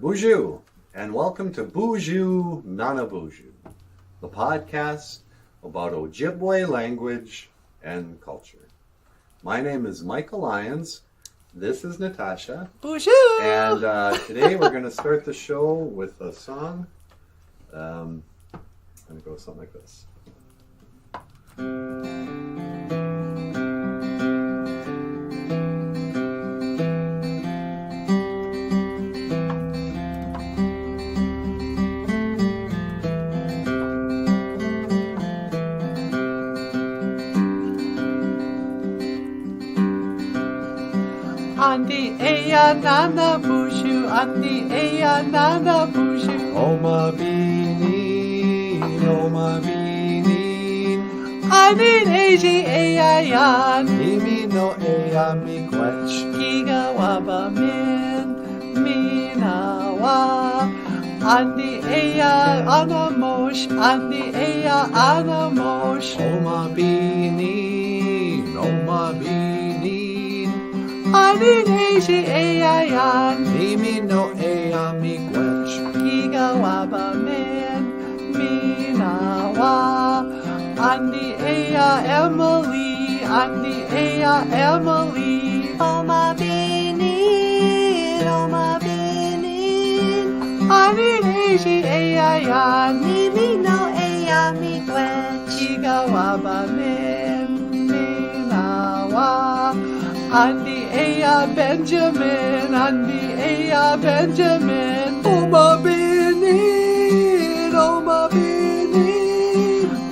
BOOZHOO, and welcome to BOOZHOO NANABOOZHOO, the podcast about Ojibwe language and culture. My name is Michael Lyons. This is Natasha. BOOZHOO! And today we're going to start the show with a song. I'm going to go something like this. Andi eya nana BOOZHOO, andi eya nana BOOZHOO. Oma bini, oma bini, Andi eji eya yan, mimi no eya miigwech. giga waba min, minawa. Andi eya anamosh, andi eya anamosh. Oma bini, oma bini, Andi eji eya yan, mimi no eya miigwech. giga waba min, minawa. Andi eya Emily, andi eya Emily. Oma bini, oma bini. Andi eji eya yan, mimi no eya miigwech. Giga waba min, minawa. Andi eya Benjamin, andi eya Benjamin. Oma bini, oma bini.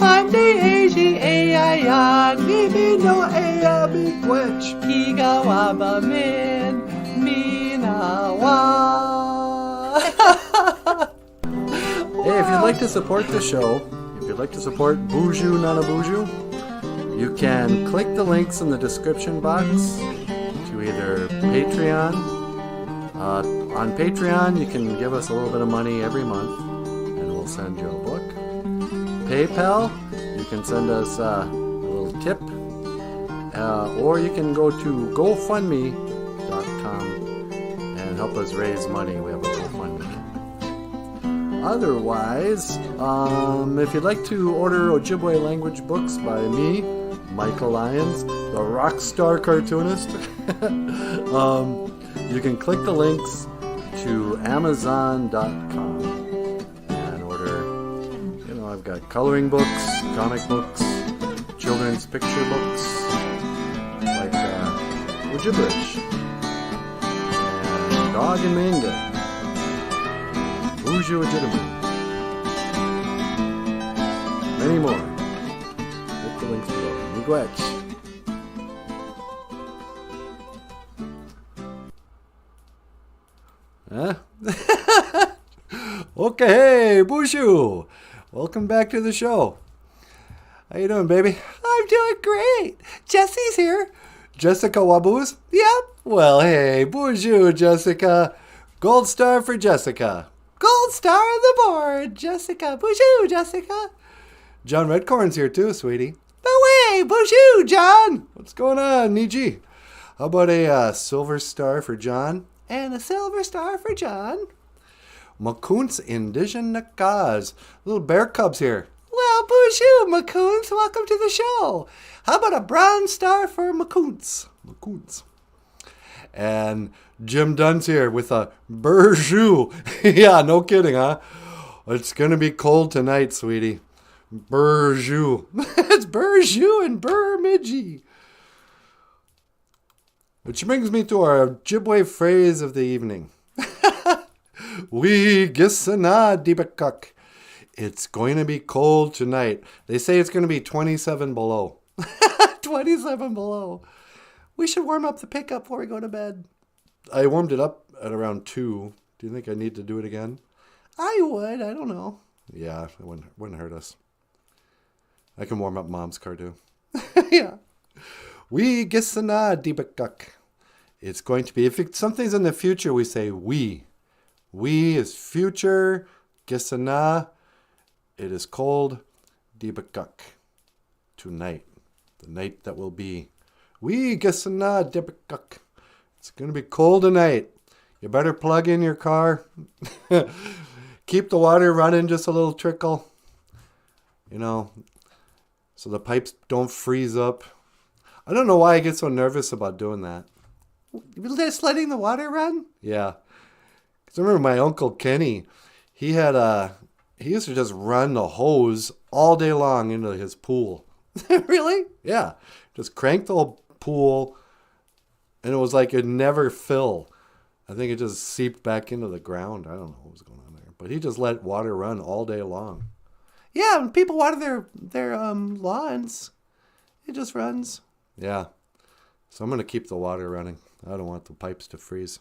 Andi eji eya yan, mimi no eya miigwech. Giga waba min, minawa. Hey, if you'd like to support the show, if you'd like to support BOOZHOO NANABOOZHOO, you can click the links in the description box to either Patreon. On Patreon, you can give us a little bit of money every month, and we'll send you a book. PayPal, you can send us a little tip, or you can go to GOFUNDME.com and help us raise money. We have a GoFundMe. Otherwise, if you'd like to order Ojibwe language books by me, Michael Lyons, the rock star cartoonist, you can click the links to Amazon.com and order. I've got coloring books, comic books, children's picture books, like OJIBERISH, and Dog and Manga, BOOZHOO Ojibwe, many more. Click the links below. Miigwech. Huh? Okay, hey, BOOZHOO! Welcome back to the show. How you doing, baby? I'm doing great. Jesse's here. Jessica Waboos? Yep. Well, hey, BOOZHOO, Jessica. Gold star for Jessica. Gold star on the board. Jessica. BOOZHOO, Jessica. John Redcorn's here too, sweetie. No way. BOOZHOO, John. What's going on, Niji? How about a silver star for John? And a silver star for John. Macoons Indigenous. Little bear cubs here. Well, BOOZHOO, Macoons, welcome to the show. How about a bronze star for Macoons? Macoons. And Jim Dunn's here with a BOOZHOO. Yeah, no kidding, huh? It's going to be cold tonight, sweetie. BOOZHOO. It's BOOZHOO and Burmidgee. Which brings me to our Ojibwe phrase of the evening. We gisana dibakuk. It's going to be cold tonight. They say it's going to be 27 below. 27 below. We should warm up the pickup before we go to bed. I warmed it up at around 2. Do you think I need to do it again? I would. I don't know. Yeah, it wouldn't hurt us. I can warm up Mom's car too. Yeah. We gisana dibakuk. It's going to be, if something's in the future, we say we. We is future. Gisana. It is cold. Dibakuk. Tonight. The night that will be. We gisana dibakuk. It's going to be cold tonight. You better plug in your car. Keep the water running, just a little trickle. You know, so the pipes don't freeze up. I don't know why I get so nervous about doing that. Just letting the water run? Yeah. Because I remember my Uncle Kenny, he used to just run the hose all day long into his pool. Really? Yeah. Just crank the whole pool, and it was like it'd never fill. I think it just seeped back into the ground. I don't know what was going on there. But he just let water run all day long. Yeah, when people water their lawns, it just runs. Yeah. So I'm going to keep the water running. I don't want the pipes to freeze.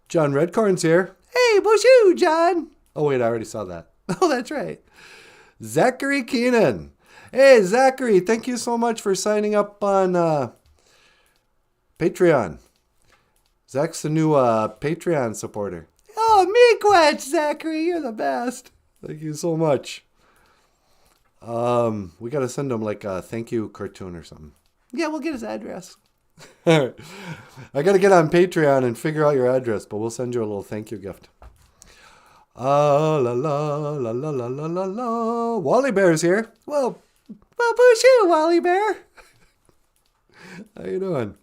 John Redcorn's here. Hey, BOOZHOO, John. Oh, wait, I already saw that. Oh, that's right. Zachary Keenan. Hey, Zachary, thank you so much for signing up on Patreon. Zach's the new Patreon supporter. Oh, miigwech, Zachary. You're the best. Thank you so much. We got to send him like a thank you cartoon or something. Yeah, we'll get his address. I got to get on Patreon and figure out your address, but we'll send you a little thank you gift. La la la la la la la la. Wally Bear's here. Well, BOOZHOO, Wally Bear. How you doing?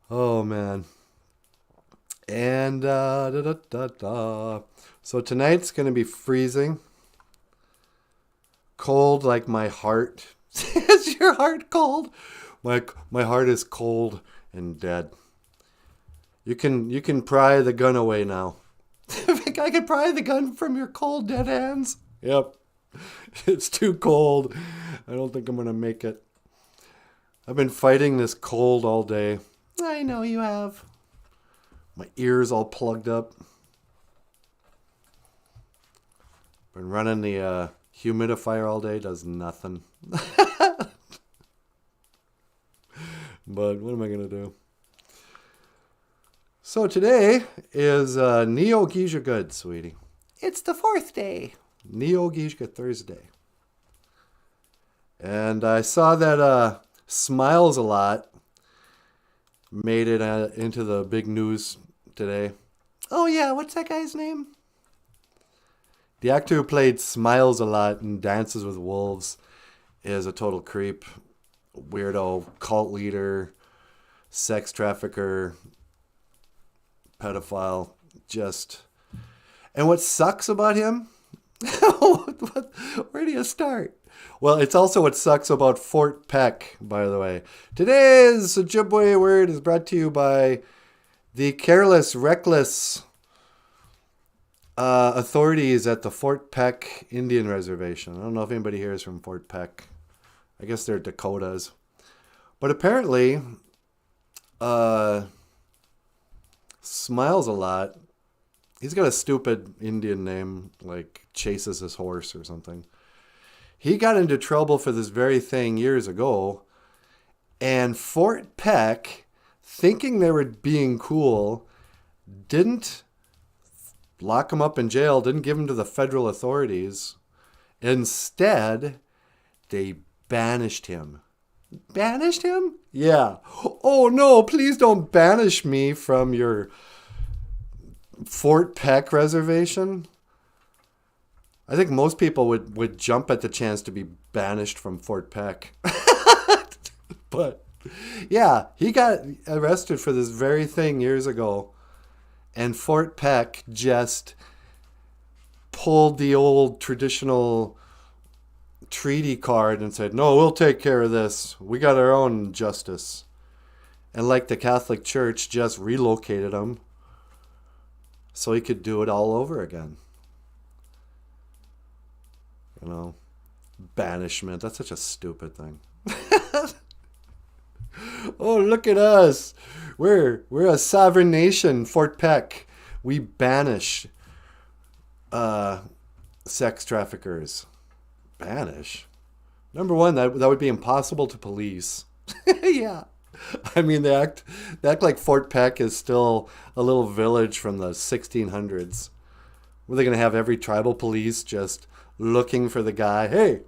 Oh, man. And so tonight's going to be freezing. Cold like my heart. Is your heart cold? My heart is cold and dead. You can pry the gun away now. I can pry the gun from your cold, dead hands. Yep. It's too cold. I don't think I'm going to make it. I've been fighting this cold all day. I know you have. My ears all plugged up. Been running the humidifier all day. Does nothing. But what am I going to do? So today is Neo Geisha Good, sweetie. It's the 4th day. Neo Geisha Thursday. And I saw that Smiles a Lot made it into the big news today. Oh, yeah. What's that guy's name? The actor who played Smiles a Lot in Dances with Wolves is a total creep. Weirdo, cult leader, sex trafficker, pedophile. And what sucks about him? Where do you start? Well, it's also what sucks about Fort Peck, by the way. Today's Ojibwe word is brought to you by the careless, reckless authorities at the Fort Peck Indian Reservation. I don't know if anybody here is from Fort Peck. I guess they're Dakotas. But apparently, Smiles a Lot. He's got a stupid Indian name, like Chases His Horse or something. He got into trouble for this very thing years ago. And Fort Peck, thinking they were being cool, didn't lock him up in jail, didn't give him to the federal authorities. Instead, they banished him. Banished him? Yeah. Oh, no, please don't banish me from your Fort Peck reservation. I think most people would jump at the chance to be banished from Fort Peck. But, yeah, he got arrested for this very thing years ago. And Fort Peck just pulled the old traditional treaty card and said, no, we'll take care of this. We got our own justice. And like the Catholic Church, just relocated him so he could do it all over again. You know, banishment. That's such a stupid thing. Oh, look at us. We're a sovereign nation, Fort Peck. We banish sex traffickers. Banish? Number one, that would be impossible to police. Yeah. I mean, they act like Fort Peck is still a little village from the 1600s. Were they going to have every tribal police just looking for the guy? Hey,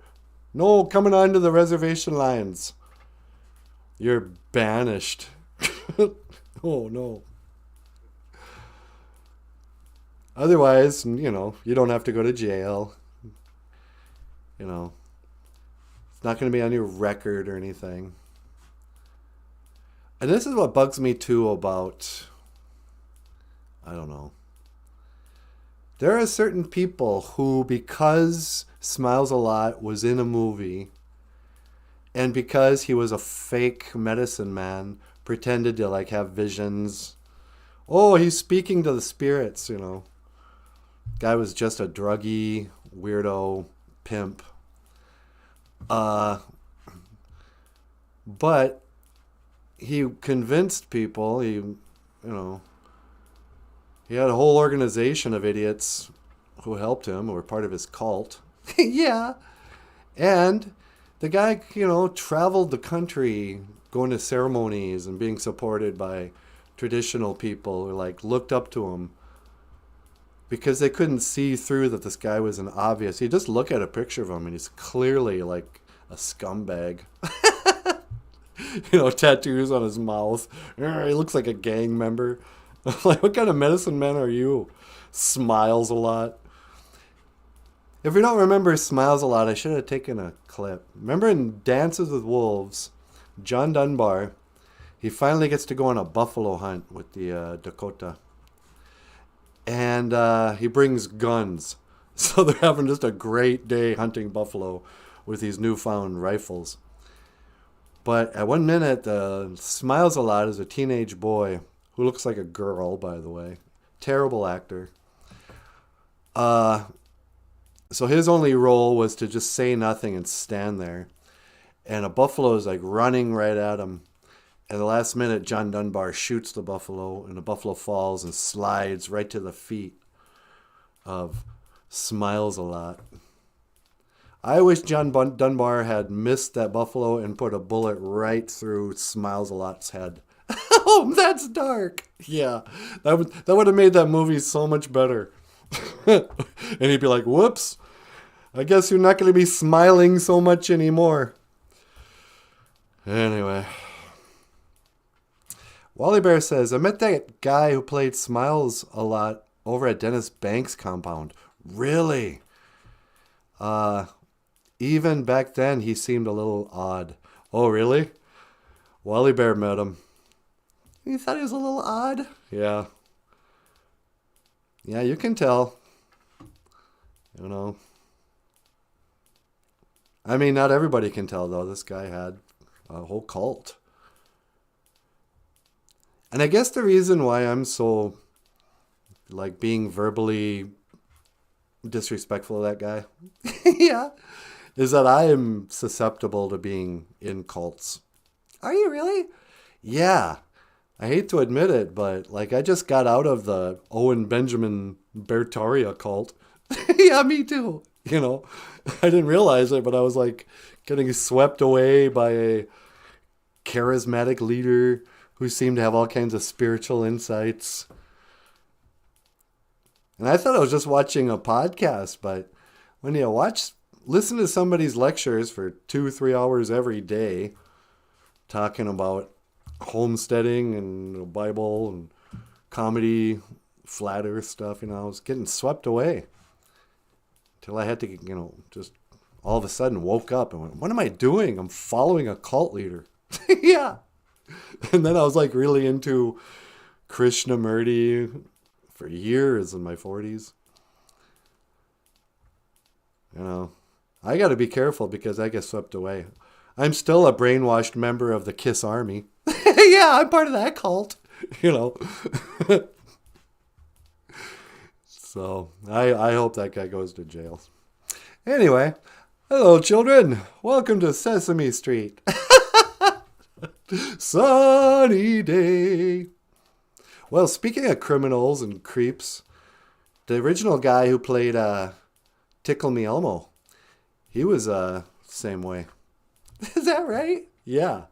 no coming onto the reservation lines. You're banished. Oh, no. Otherwise, you don't have to go to jail. It's not going to be on your record or anything. And this is what bugs me too about, I don't know. There are certain people who, because Smiles a Lot was in a movie, and because he was a fake medicine man, pretended to have visions. Oh, he's speaking to the spirits, Guy was just a druggy, weirdo, pimp. But he convinced people. He had a whole organization of idiots who helped him, who were part of his cult. Yeah. And the guy, traveled the country, going to ceremonies and being supported by traditional people who looked up to him because they couldn't see through that this guy was an obvious. You just look at a picture of him and he's clearly a scumbag. Tattoos on his mouth. He looks like a gang member. What kind of medicine man are you? Smiles a Lot. If you don't remember Smiles a Lot, I should have taken a clip. Remember in Dances with Wolves, John Dunbar, he finally gets to go on a buffalo hunt with the Dakota. And he brings guns. So they're having just a great day hunting buffalo with these newfound rifles. But at one minute, Smiles a Lot is a teenage boy who looks like a girl, by the way. Terrible actor. So his only role was to just say nothing and stand there. And a buffalo is running right at him. At the last minute, John Dunbar shoots the buffalo, and the buffalo falls and slides right to the feet of Smiles a Lot. I wish John Dunbar had missed that buffalo and put a bullet right through Smiles a Lot's head. Oh, that's dark. Yeah, that would have made that movie so much better. And he'd be like, whoops, I guess you're not going to be smiling so much anymore. Anyway. Wally Bear says, I met that guy who played Smiles a Lot over at Dennis Banks' compound. Really? Even back then, he seemed a little odd. Oh, really? Wally Bear met him. You thought he was a little odd? Yeah. Yeah, you can tell. I mean, not everybody can tell, though. This guy had a whole cult. And I guess the reason why I'm so, being verbally disrespectful of that guy, Yeah. is that I am susceptible to being in cults. Are you really? Yeah. I hate to admit it, but, I just got out of the Owen Benjamin Bertaria cult. Yeah, me too. I didn't realize it, but I was, getting swept away by a charismatic leader who seemed to have all kinds of spiritual insights. And I thought I was just watching a podcast, but when you listen to somebody's lectures for 2-3 hours every day, talking about homesteading and the Bible and comedy, flat earth stuff, I was getting swept away. Till I had to, just all of a sudden woke up and went, what am I doing? I'm following a cult leader. Yeah. And then I was really into Krishnamurti for years in my 40s. I got to be careful because I get swept away. I'm still a brainwashed member of the KISS Army. Yeah, I'm part of that cult. So I hope that guy goes to jail. Anyway, hello children. Welcome to Sesame Street. Sunny day. Well, speaking of criminals and creeps, the original guy who played Tickle Me Elmo, he was same way. Is that right? Yeah.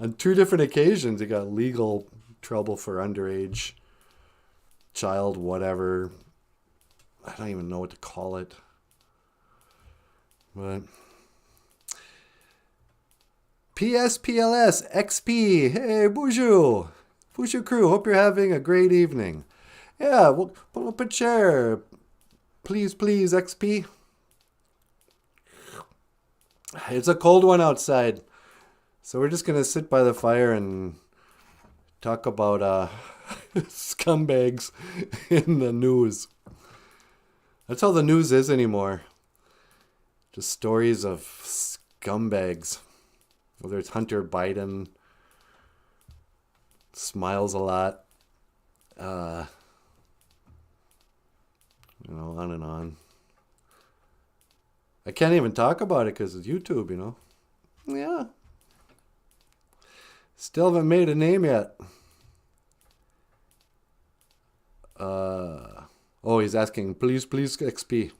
On 2 different occasions, he got legal trouble for underage child whatever. I don't even know what to call it. But PSPLS XP. Hey, BOOZHOO. BOOZHOO crew, hope you're having a great evening. Yeah, we'll pull up a chair. Please, please, XP. It's a cold one outside. So we're just going to sit by the fire and talk about scumbags in the news. That's how the news is anymore. Just stories of scumbags. Whether it's Hunter Biden, smiles a lot, on and on. I can't even talk about it because it's YouTube, Yeah. Still haven't made a name yet. He's asking, please, XP.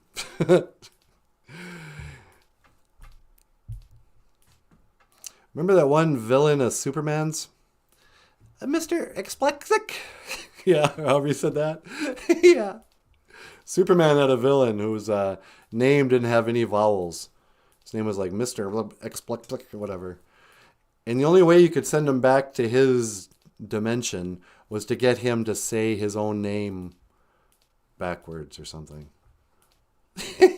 Remember that one villain of Superman's? Mr. Explexic? Yeah, however you said that. Yeah. Superman had a villain whose name didn't have any vowels. His name was like Mr. Explexic or whatever. And the only way you could send him back to his dimension was to get him to say his own name backwards or something.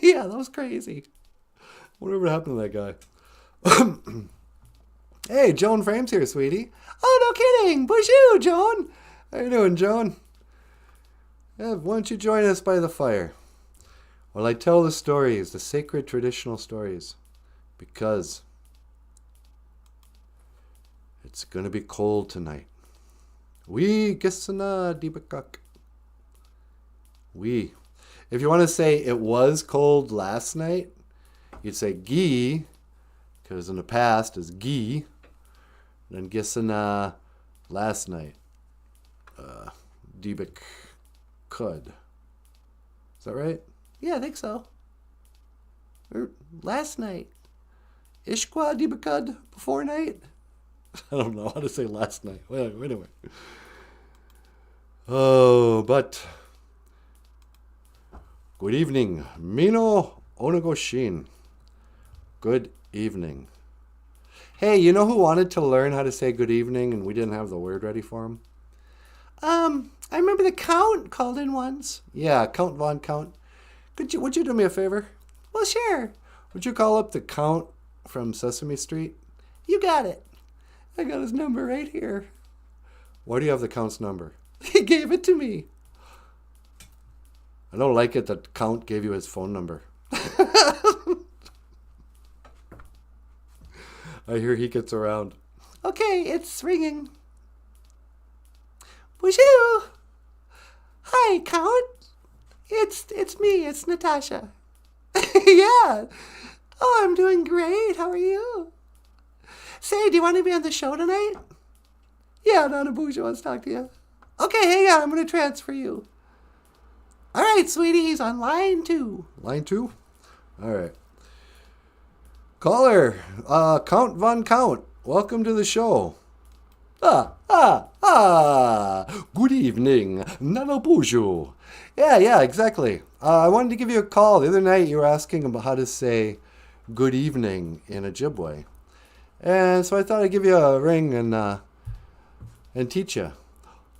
Yeah, that was crazy. Whatever happened to that guy? Hey, Joan Frames here, sweetie. Oh, no kidding. BOOZHOO, Joan. How you doing, Joan? Yeah, why don't you join us by the fire while I tell the stories, the sacred traditional stories, because it's going to be cold tonight. We gisana dibakak. We. If you want to say it was cold last night, you'd say gi, because in the past is gi. Then gisana last night. Dibak could. Is that right? Yeah, I think so. Or last night. Ishkwa dibakad before night. I don't know how to say last night. Wait anyway. Oh, but good evening. Mino Onagoshin. Good evening. Hey, you know who wanted to learn how to say good evening and we didn't have the word ready for him? I remember the Count called in once. Yeah, Count Von Count. Would you do me a favor? Well, sure. Would you call up the Count from Sesame Street? You got it. I got his number right here. Why do you have the Count's number? He gave it to me. I don't like it that Count gave you his phone number. I hear he gets around. Okay, it's ringing. BOOZHOO! Hi, Count. It's me. It's Natasha. Yeah. Oh, I'm doing great. How are you? Say, do you want to be on the show tonight? Yeah, NanaBOOZHOO wants to talk to you. Okay, hang on. I'm going to transfer you. All right, sweetie. He's on line 2. Line 2? All right. Caller, Count Von Count. Welcome to the show. Good evening, NanaBOOZHOO. Yeah, exactly. I wanted to give you a call. The other night you were asking about how to say good evening in Ojibwe. And so I thought I'd give you a ring and teach you.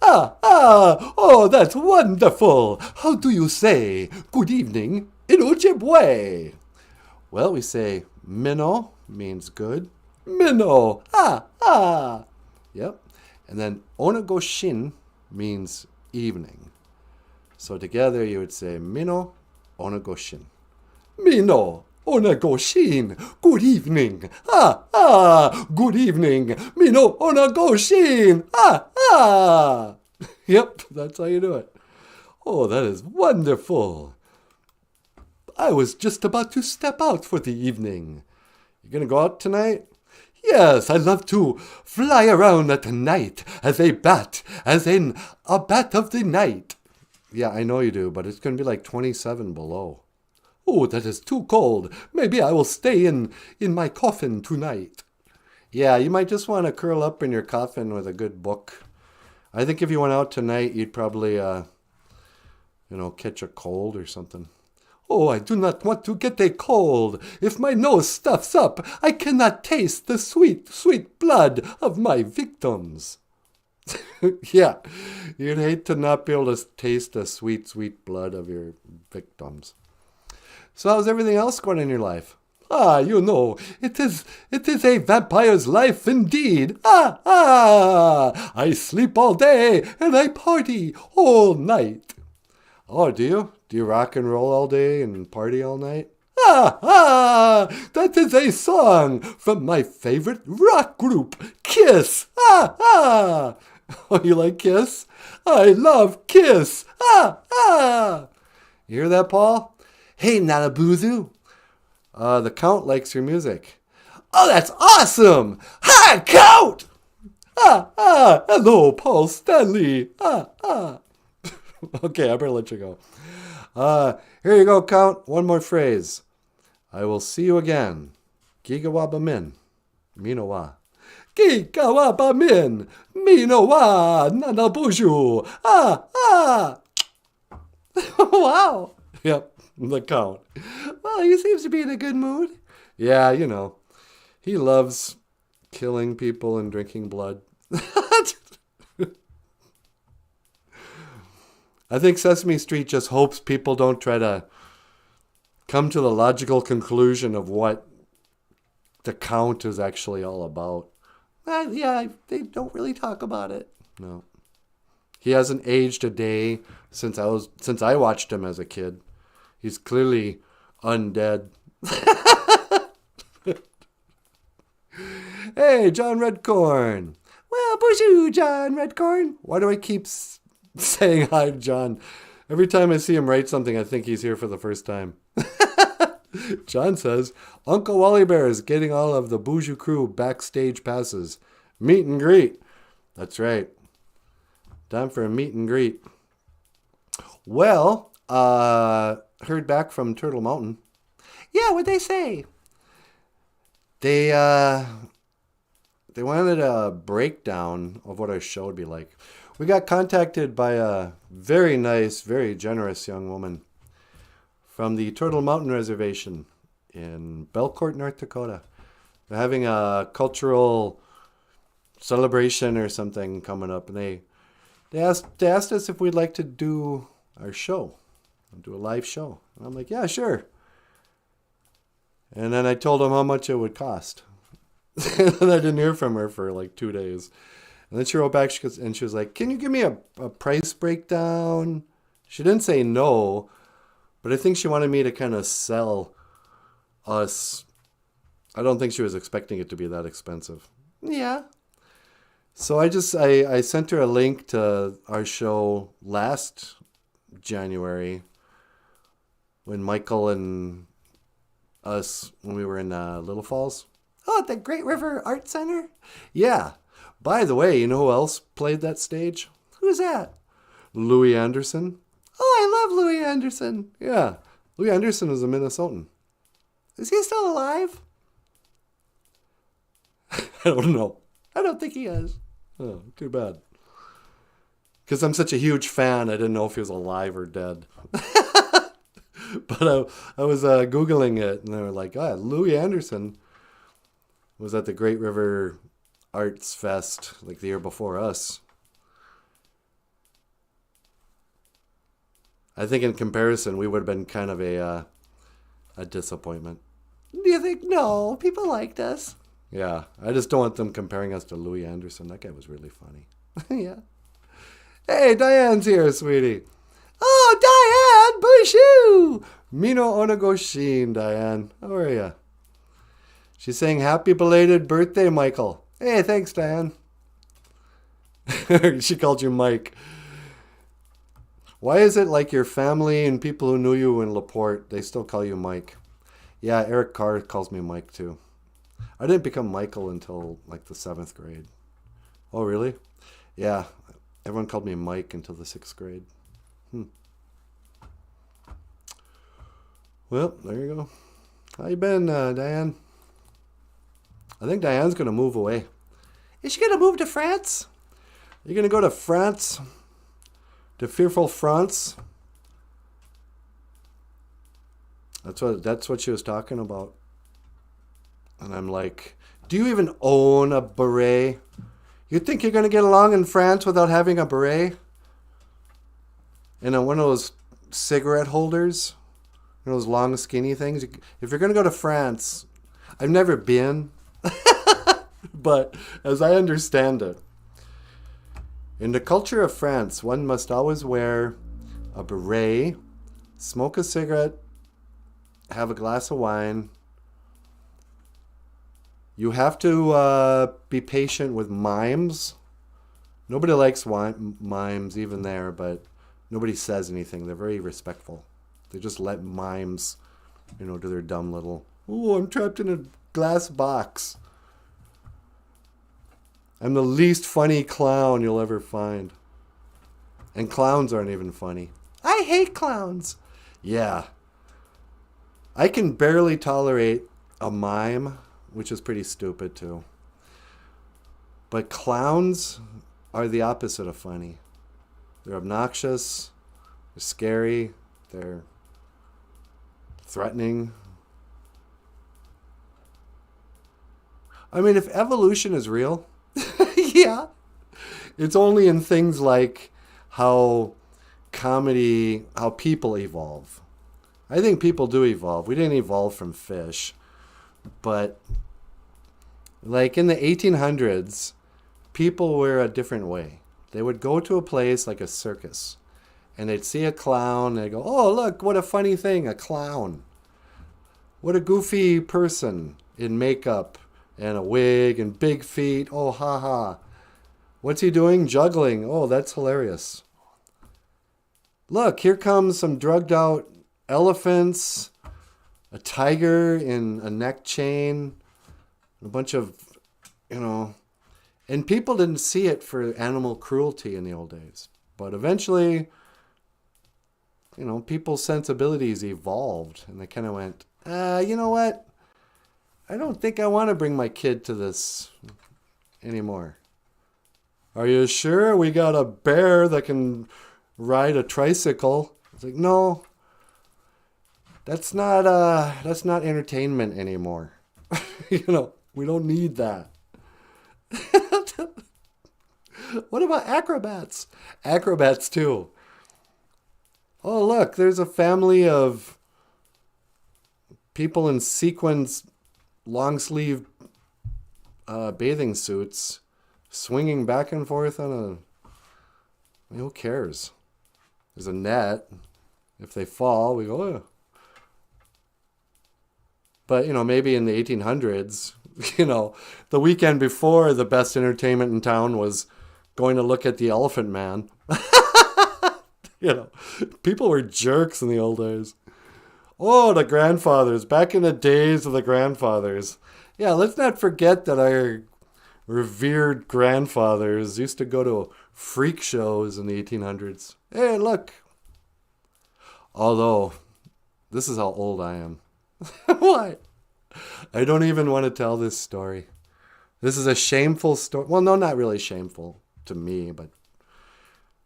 Oh, that's wonderful. How do you say good evening in Ojibwe? Well, we say Mino means good. Mino, Yep. And then Onagoshin means evening. So together you would say Mino Onagoshin. Mino Onagoshin. Good evening. Good evening. Mino Onagoshin. Yep, that's how you do it. Oh, that is wonderful. I was just about to step out for the evening. You gonna go out tonight? Yes, I love to fly around at night as a bat, as in a bat of the night. Yeah, I know you do, but it's going to be like 27 below. Oh, that is too cold. Maybe I will stay in my coffin tonight. Yeah, you might just want to curl up in your coffin with a good book. I think if you went out tonight, you'd probably, catch a cold or something. Oh, I do not want to get a cold. If my nose stuffs up, I cannot taste the sweet, sweet blood of my victims. Yeah, you'd hate to not be able to taste the sweet, sweet blood of your victims. So how's everything else going in your life? Ah, it is a vampire's life indeed. I sleep all day and I party all night. Oh, do you? Do you rock and roll all day and party all night? That is a song from my favorite rock group, Kiss. Oh, you like Kiss? I love Kiss. You hear that, Paul? Hey, Nanaboozhoo. The Count likes your music. Oh, that's awesome! Hi, Count! Hello, Paul Stanley. Okay, I better let you go. Here you go, Count. One more phrase. I will see you again. Gigawaba min. Minowa. Gigawaba min. Minowa. Nanaboozhoo. Wow. Yep, the Count. Well, he seems to be in a good mood. Yeah, you know. He loves killing people and drinking blood. I think Sesame Street just hopes people don't try to come to the logical conclusion of what the Count is actually all about. Yeah, they don't really talk about it. No. He hasn't aged a day since I watched him as a kid. He's clearly undead. Hey, John Redcorn. Well, bonjour, John Redcorn. Why do I keep saying hi to John? Every time I see him write something, I think he's here for the first time. John says, Uncle Wally Bear is getting all of the BOOZHOO crew backstage passes. Meet and greet. That's right. Time for a meet and greet. Well, heard back from Turtle Mountain. Yeah, what'd they say? They wanted a breakdown of what our show would be like. We got contacted by a very nice, very generous young woman from the Turtle Mountain Reservation in Belcourt, North Dakota. They're having a cultural celebration or something coming up, and they asked us if we'd like to do our show, do a live show. And I'm like, yeah, sure. And then I told them how much it would cost. And I didn't hear from her for like 2 days. And then she wrote back and she was like, can you give me a price breakdown? She didn't say no, but I think she wanted me to kind of sell us. I don't think she was expecting it to be that expensive. Yeah. So I sent her a link to our show last January when Michael and us, when we were in Little Falls. Oh, at the Great River Art Center? Yeah. By the way, you know who else played that stage? Who's that? Louis Anderson. Oh, I love Louis Anderson. Yeah. Louis Anderson is a Minnesotan. Is he still alive? I don't know. I don't think he is. Oh, too bad. Because I'm such a huge fan, I didn't know if he was alive or dead. But I was Googling it, and they were like, Louis Anderson was at the Great River Arts Fest like the year before us. I think in comparison, we would have been kind of a disappointment. Do you think? No, people liked us. Yeah, I just don't want them comparing us to Louis Anderson. That guy was really funny. Yeah. Hey, Diane's here, sweetie. Oh, Diane, bonjour. Mino Onagoshin, Diane. How are you? She's saying happy belated birthday, Michael. Hey, thanks, Diane. She called you Mike. Why is it like your family and people who knew you in LaPorte, they still call you Mike? Yeah, Eric Carr calls me Mike, too. I didn't become Michael until like the 7th grade. Oh, really? Yeah, everyone called me Mike until the 6th grade. Well, there you go. How you been, Diane? I think Diane's going to move away. Is she going to move to France? Are you going to go to France? To fearful France? That's what she was talking about. And I'm like, do you even own a beret? You think you're going to get along in France without having a beret? And one of those cigarette holders? Those long, skinny things? If you're going to go to France, I've never been, but as I understand it, in the culture of France, one must always wear a beret, smoke a cigarette, have a glass of wine. You have to be patient with mimes. Nobody likes mimes even there, but nobody says anything. They're very respectful. They just let mimes, do their dumb little, oh, I'm trapped in a glass box. I'm the least funny clown you'll ever find. And clowns aren't even funny. I hate clowns. Yeah. I can barely tolerate a mime, which is pretty stupid too. But clowns are the opposite of funny. They're obnoxious, they're scary, they're threatening. I mean, if evolution is real, Yeah. it's only in things like how people evolve. I think people do evolve. We didn't evolve from fish. But like in the 1800s, people were a different way. They would go to a place like a circus and they'd see a clown and they'd go, oh, look, what a funny thing, a clown. What a goofy person in makeup and a wig and big feet. Oh, ha ha. What's he doing? Juggling. Oh, that's hilarious. Look, here comes some drugged out elephants, a tiger in a neck chain, a bunch of, and people didn't see it for animal cruelty in the old days. But eventually, people's sensibilities evolved and they kind of went, you know what? I don't think I want to bring my kid to this anymore. Are you sure? We got a bear that can ride a tricycle. It's like, no, that's not entertainment anymore. We don't need that. What about acrobats? Acrobats too. Oh, look, there's a family of people in sequins, long sleeve bathing suits swinging back and forth on who cares? There's a net. If they fall, we go, oh. But, maybe in the 1800s, the weekend before, the best entertainment in town was going to look at the Elephant Man. People were jerks in the old days. Oh, the grandfathers, back in the days of the grandfathers. Yeah, let's not forget that our revered grandfathers used to go to freak shows in the 1800s. Hey, look. Although, this is how old I am. What? I don't even want to tell this story. This is a shameful story. Well, no, not really shameful to me, but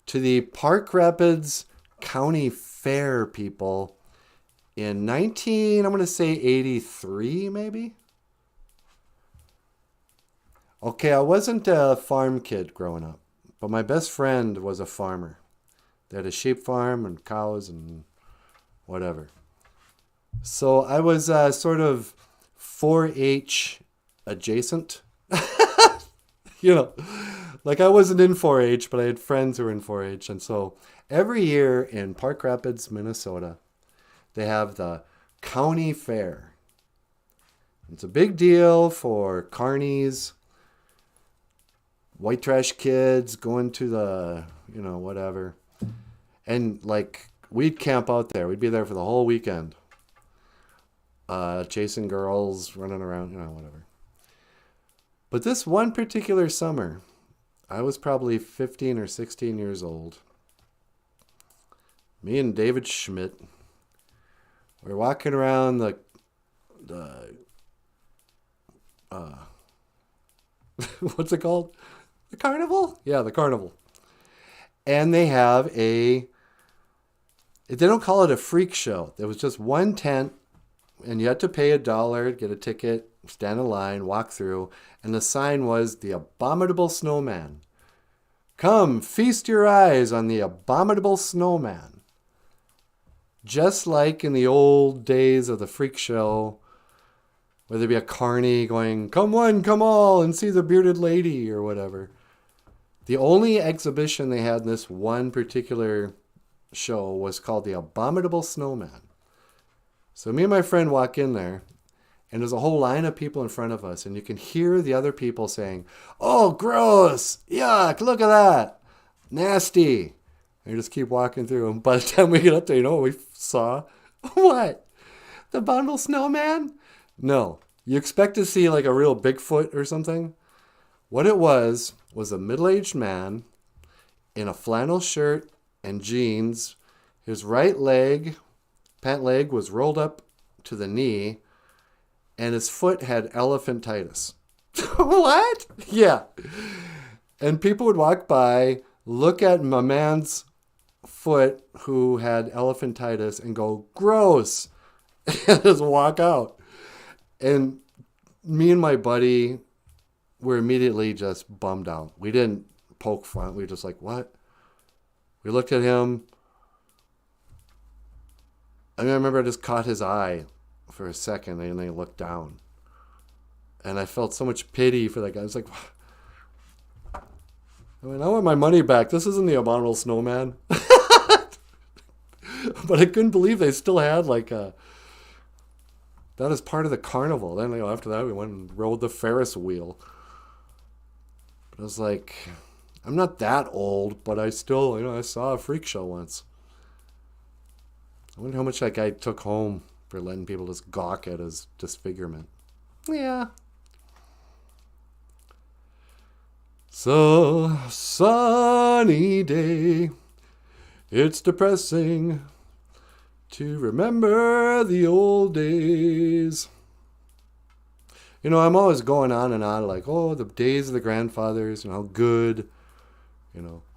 to the Park Rapids County Fair people in I'm going to say 83, maybe? Okay, I wasn't a farm kid growing up, but my best friend was a farmer. They had a sheep farm and cows and whatever. So I was sort of 4-H adjacent. Like I wasn't in 4-H, but I had friends who were in 4-H. And so every year in Park Rapids, Minnesota, they have the county fair. It's a big deal for carnies, white trash kids going to the, whatever. And like we'd camp out there. We'd be there for the whole weekend. Chasing girls, running around, whatever. But this one particular summer, I was probably 15 or 16 years old. Me and David Schmidt were walking around the what's it called? The carnival? Yeah, the carnival. And they have they don't call it a freak show. There was just one tent, and you had to pay $1 to get a ticket. stand in line, walk through, and the sign was the abominable snowman. Come, feast your eyes on the abominable snowman. Just like in the old days of the freak show, where there'd be a carny going, come one, come all, and see the bearded lady, or whatever. The only exhibition they had in this one particular show was called the Abominable Snowman. So me and my friend walk in there, and there's a whole line of people in front of us, and you can hear the other people saying, oh, gross, yuck, look at that, nasty. And you just keep walking through, and by the time we get up there, you know what we saw? What? The Abominable Snowman? No. You expect to see like a real Bigfoot or something? What it was a middle-aged man in a flannel shirt and jeans. His right leg, pant leg, was rolled up to the knee, and his foot had elephantitis. What? Yeah. And people would walk by, look at my man's foot who had elephantitis and go, gross, and just walk out. And me and my buddy were immediately just bummed out. We didn't poke fun. We were just like, what? We looked at him. I remember I just caught his eye for a second, and then he looked down. And I felt so much pity for that guy. I was like, I want my money back. This isn't the Abominable Snowman. But I couldn't believe they still had like that as part of the carnival. Then after that, we went and rode the Ferris wheel. But I was like, I'm not that old, but I still, I saw a freak show once. I wonder how much that guy took home for letting people just gawk at his disfigurement. Yeah. So sunny day. It's depressing to remember the old days. I'm always going on and on like, oh, the days of the grandfathers and how good,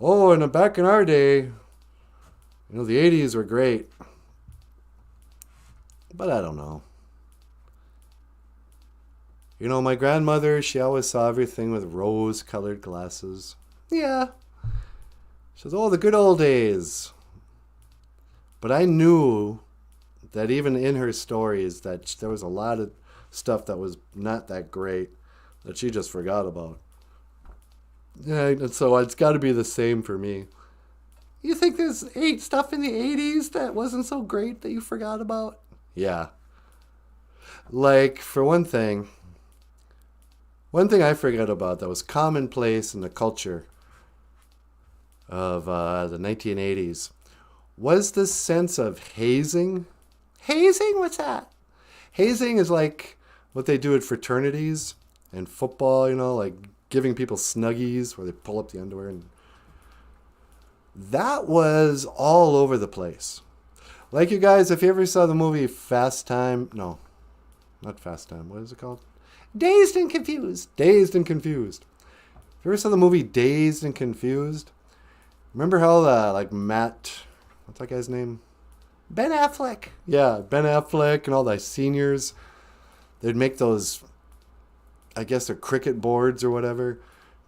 Oh, and back in our day, the 80s were great. But I don't know. My grandmother, she always saw everything with rose-colored glasses. Yeah. She says, oh, the good old days. But I knew that even in her stories that there was a lot of stuff that was not that great that she just forgot about. Yeah, and so it's got to be the same for me. You think there's stuff in the 80s that wasn't so great that you forgot about? Yeah. Like, for one thing I forgot about that was commonplace in the culture of the 1980s was this sense of hazing. Hazing? What's that? Hazing is like what they do at fraternities and football, like giving people snuggies where they pull up the underwear. And that was all over the place. Like, you guys, if you ever saw the movie Fast Time, no, not Fast Time, what is it called? Dazed and Confused. Dazed and Confused. If you ever saw the movie Dazed and Confused, remember how Matt, what's that guy's name? Ben Affleck. Yeah, Ben Affleck and all the seniors, they'd make those, I guess they're cricket boards or whatever,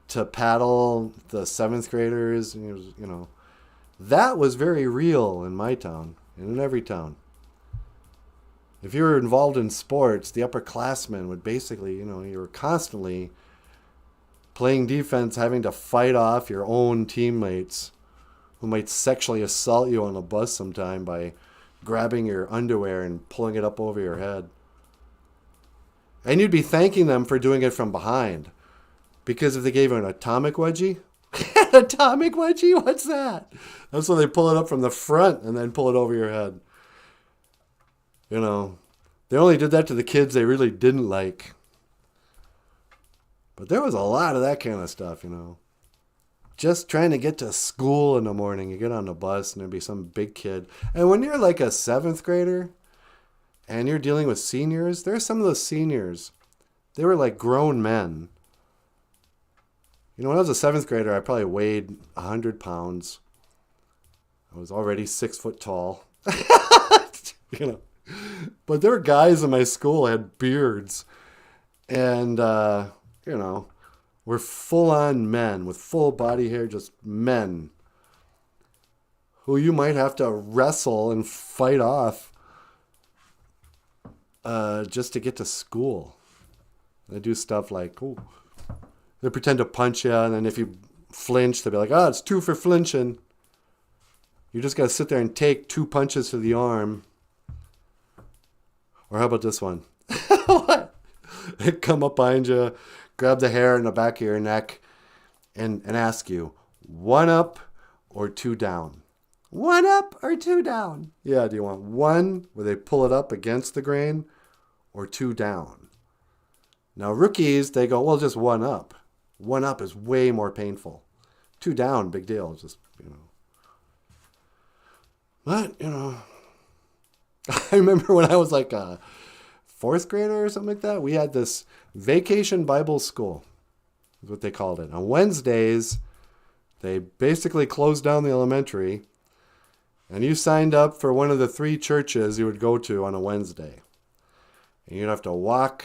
to paddle the 7th graders. And that was very real in my town and in every town. If you were involved in sports, the upperclassmen would basically, you were constantly playing defense, having to fight off your own teammates who might sexually assault you on a bus sometime by grabbing your underwear and pulling it up over your head. And you'd be thanking them for doing it from behind. Because if they gave you an atomic wedgie, Atomic wedgie? What's that? that's when they pull it up from the front and then pull it over your head. They only did that to the kids they really didn't like. But there was a lot of that kind of stuff, Just trying to get to school in the morning. You get on the bus and there'd be some big kid. And when you're like a 7th grader and you're dealing with seniors, there's some of those seniors. They were like grown men. When I was a 7th grader, I probably weighed 100 pounds. I was already 6 foot tall. But there were guys in my school that had beards. And, we're full-on men with full body hair, just men who you might have to wrestle and fight off just to get to school. They do stuff like, ooh, they pretend to punch you, and then if you flinch, they'll be like, it's 2 for flinching. You just got to sit there and take 2 punches to the arm. Or how about this one? What? They come up behind you, grab the hair in the back of your neck, and ask you, 1 up or 2 down? 1 up or 2 down? Yeah, do you want 1 where they pull it up against the grain, or 2 down? Now rookies, they go, well, just 1 up. 1 up is way more painful. 2 down, big deal. Just, But, I remember when I was like a 4th grader or something like that, we had this vacation Bible school, is what they called it. On Wednesdays, they basically closed down the elementary, and you signed up for one of the 3 churches you would go to on a Wednesday. And you'd have to walk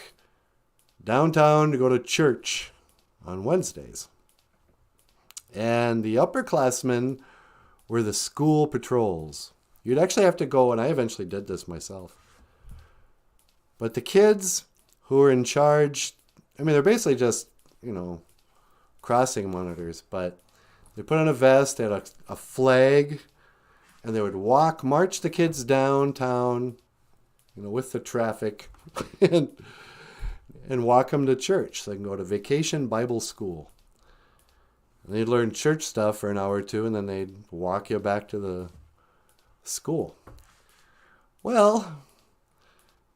downtown to go to church on Wednesdays. And the upperclassmen were the school patrols. You'd actually have to go, and I eventually did this myself. But the kids who were in charge, they're basically just, crossing monitors, but they put on a vest, they had a flag, and they would march the kids downtown, with the traffic, and walk them to church so they can go to vacation Bible school. And they'd learn church stuff for an hour or 2, and then they'd walk you back to the school. Well,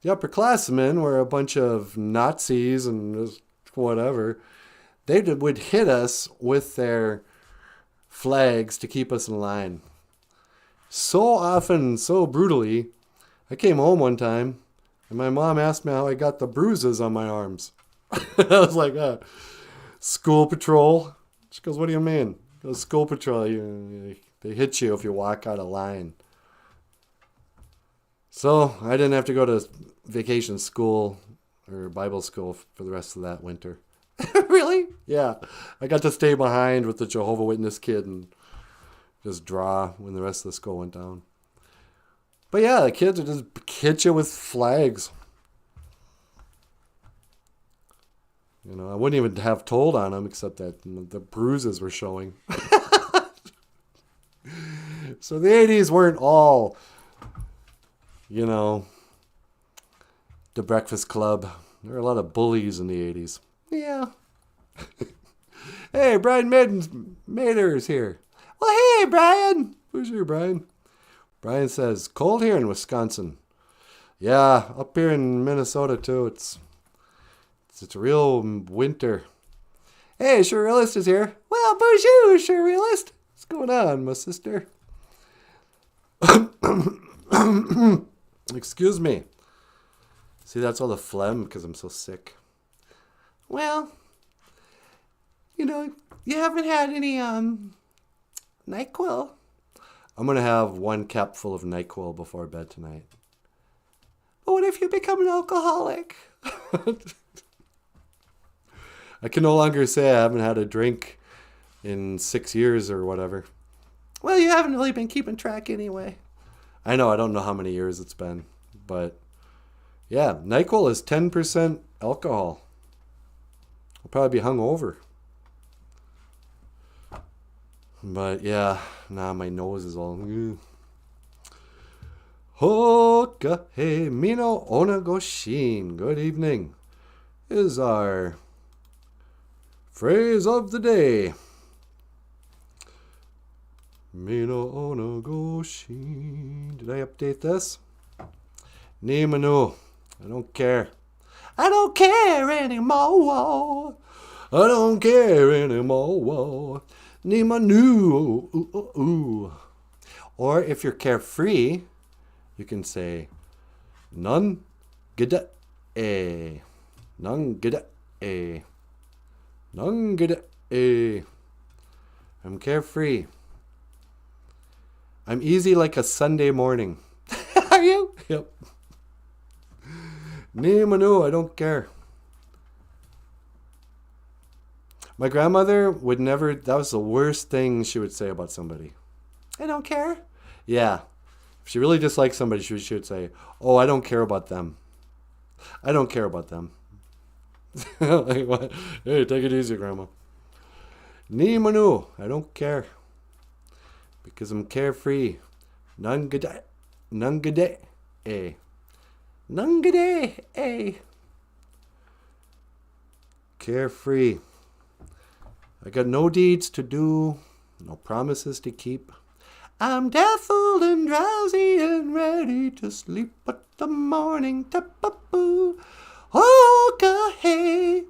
the upperclassmen were a bunch of Nazis and just whatever. They would hit us with their flags to keep us in line. So often, so brutally, I came home one time, and my mom asked me how I got the bruises on my arms. I was like, school patrol. She goes, what do you mean? It was school patrol. They hit you if you walk out of line. So I didn't have to go to vacation school or Bible school for the rest of that winter. Really? Yeah. I got to stay behind with the Jehovah's Witness kid and just draw when the rest of the school went down. But yeah, the kids would just hit you with flags. I wouldn't even have told on them except that the bruises were showing. So the 80s weren't all, the Breakfast Club. There were a lot of bullies in the 80s. Yeah. Hey, Brian Mader's here. Well, hey, Brian. Who's here, Brian? Brian says, cold here in Wisconsin. Yeah, up here in Minnesota, too. It's a real winter. Hey, Surrealist is here. Well, BOOZHOO, Surrealist. What's going on, my sister? Excuse me. See, that's all the phlegm because I'm so sick. Well, you haven't had any NyQuil. I'm going to have 1 cap full of NyQuil before bed tonight. But what if you become an alcoholic? I can no longer say I haven't had a drink in 6 years or whatever. Well, you haven't really been keeping track anyway. I know, I don't know how many years it's been. But, yeah, NyQuil is 10% alcohol. I'll probably be hungover. But, yeah, now my nose is all... Hoka he mino onagoshin. Good evening is our phrase of the day. Mino onagoshin. Did I update this? Ni manu. I don't care. I don't care anymore. I don't care anymore. Ni manu. Or if you're carefree, you can say none gida a. None gida a. None gida a. I'm carefree. I'm easy like a Sunday morning. Are you? Yep. Ni manu, I don't care. My grandmother would never, that was the worst thing she would say about somebody. I don't care. Yeah. If she really disliked somebody, she would say, oh, I don't care about them. I don't care about them. Like, what? Hey, take it easy, Grandma. Ni manu, I don't care. Because I'm carefree. Nungade. Nungade. Eh. Nungade. Eh. Carefree. I got no deeds to do, no promises to keep. I'm dazzled and drowsy and ready to sleep, but the morning tap-a-boo. Oh, hey.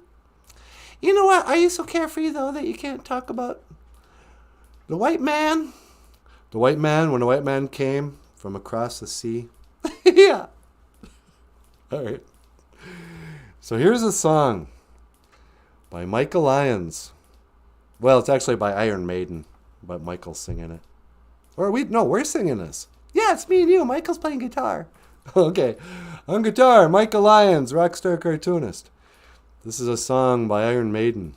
You know what? Are you so carefree, though, that you can't talk about the white man? The white man, when the white man came from across the sea. Yeah. All right. So here's a song by Michael Lyons. Well, it's actually by Iron Maiden, but Michael's singing it. Or we're singing this. Yeah, it's me and you. Michael's playing guitar. Okay. On guitar, Michael Lyons, rockstar cartoonist. This is a song by Iron Maiden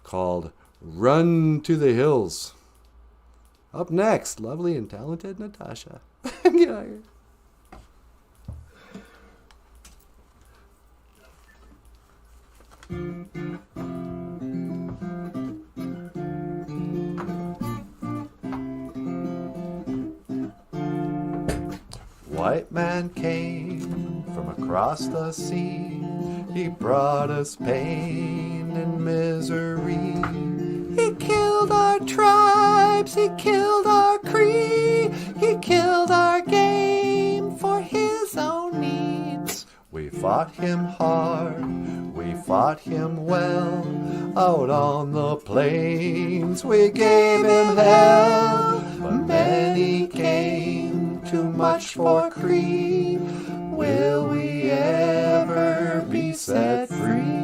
called Run to the Hills. Up next, lovely and talented Natasha. Get out of here. White man came from across the sea. He brought us pain and misery. He killed our tribes, he killed our Cree. He killed our game for his own needs. We fought him hard, we fought him well. Out on the plains we gave him hell. But many came, too much for Cree. Will we ever be set free?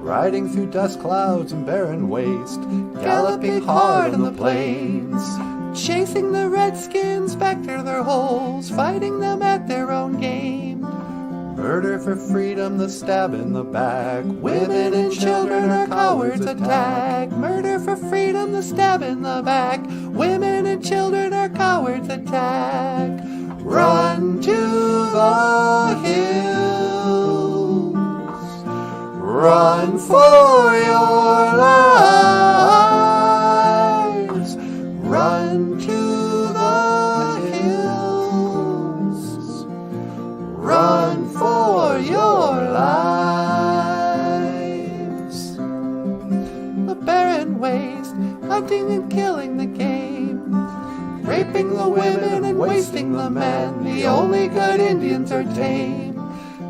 Riding through dust clouds and barren waste, galloping hard on the plains, chasing the redskins back to their holes, fighting them at their own game. Murder for freedom, the stab in the back. Women and children are cowards attack. Murder for freedom, the stab in the back. Women and children are cowards attack. Run to the hills. Run for your lives. Run to the hills. Run for your lives. The barren waste, hunting and killing the game, raping the women and wasting the men. The only good Indians are tame.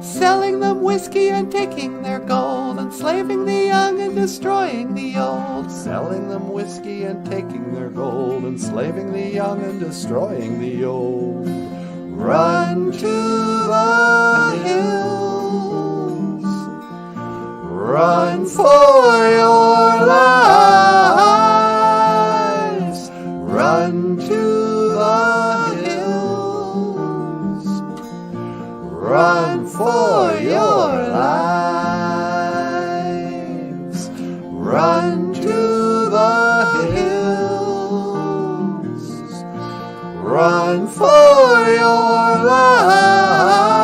Selling them whiskey and taking their gold, enslaving the young and destroying the old. Selling them whiskey and taking their gold, enslaving the young and destroying the old. Run to the hills. Run for your lives. Run to the hills. Run for your lives. Run to the hills. Run for your lives.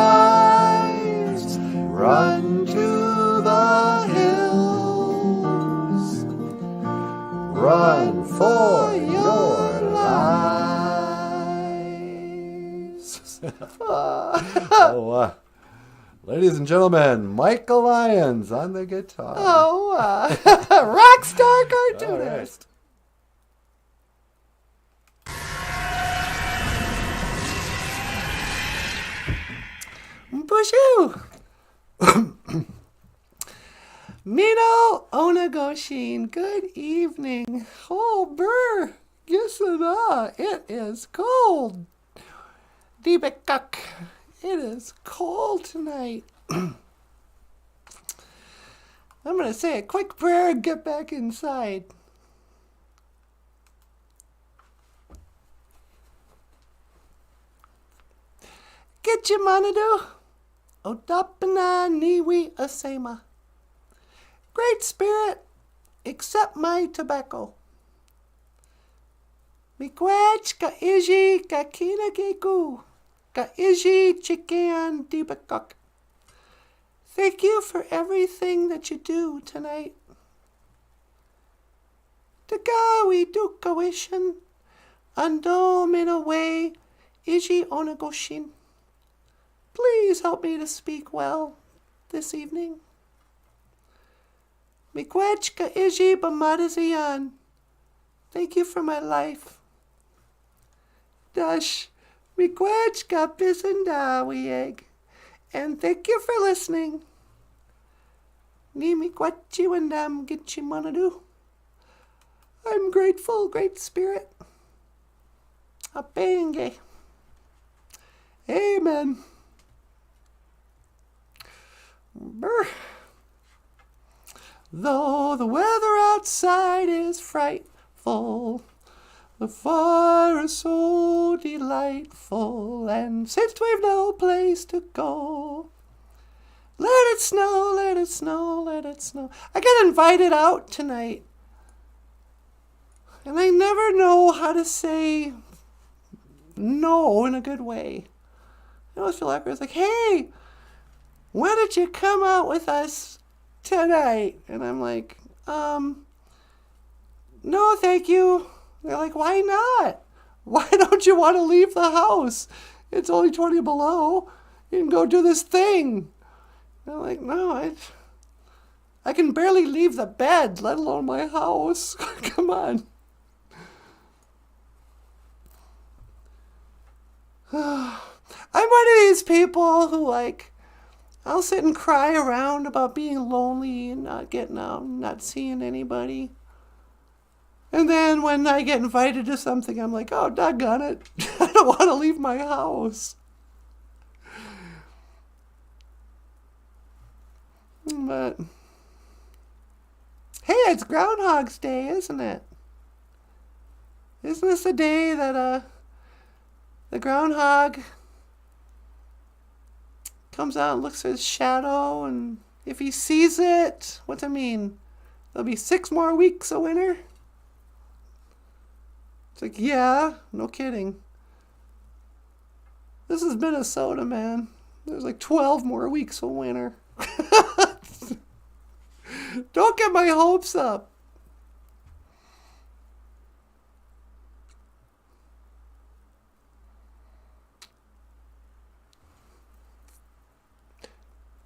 Run to the hills. Run for your lives. Ladies and gentlemen, Michael Lyons on the guitar. Rockstar cartoonist. BOOZHOO! Mino Onagoshin, good evening. Oh, brr, yesana, it is cold. Dibekuk, it is cold tonight. I'm going to say a quick prayer and get back inside. Gitchimanadu. Odapana niwi asema. Great Spirit, accept my tobacco. Miigwech ka iji ka kina geku. Ka iji chikan dibakok. Thank you for everything that you do tonight. Tagawi dukawishin. Ando minaway iji onagoshin. Please help me to speak well this evening. Miigwech ka iji bamadaziyan. Thank you for my life. Dash miigwech ka bisandawieg. And thank you for listening. Ni miigwechi wandam gitchimanadu. I'm grateful, Great Spirit. Apenge. Amen. Brr. Though the weather outside is frightful, the fire is so delightful, and since we've no place to go, let it snow, let it snow, let it snow. I got invited out tonight, and I never know how to say no in a good way. I always feel awkward. It's like, hey, why don't you come out with us tonight? And I'm like, no, thank you. They're like, why not? Why don't you want to leave the house? It's only 20 below. You can go do this thing. And I'm like, no, I can barely leave the bed, let alone my house. Come on. I'm one of these people who, like, I'll sit and cry around about being lonely and not getting out and not seeing anybody. And then when I get invited to something, I'm like, oh, doggone it. I don't want to leave my house. But, hey, it's Groundhog's Day, isn't it? Isn't this the day that the groundhog comes out and looks at his shadow, and if he sees it, what's it mean? There'll be 6 more weeks of winter? It's like, yeah, no kidding. This is Minnesota, man. There's like 12 more weeks of winter. Don't get my hopes up.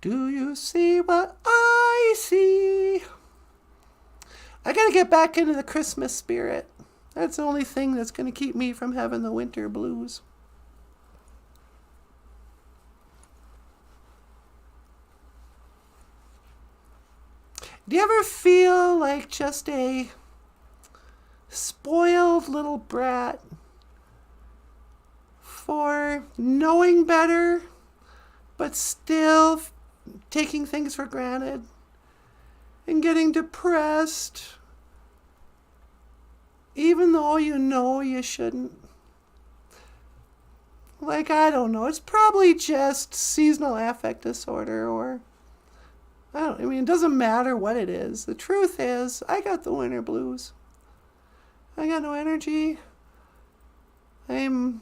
Do you see what I see? I gotta get back into the Christmas spirit. That's the only thing that's gonna keep me from having the winter blues. Do you ever feel like just a spoiled little brat for knowing better, but still taking things for granted and getting depressed, even though you know you shouldn't? Like, I don't know, it's probably just seasonal affect disorder, or I mean, it doesn't matter what it is. The truth is, I got the winter blues. I got no energy. I'm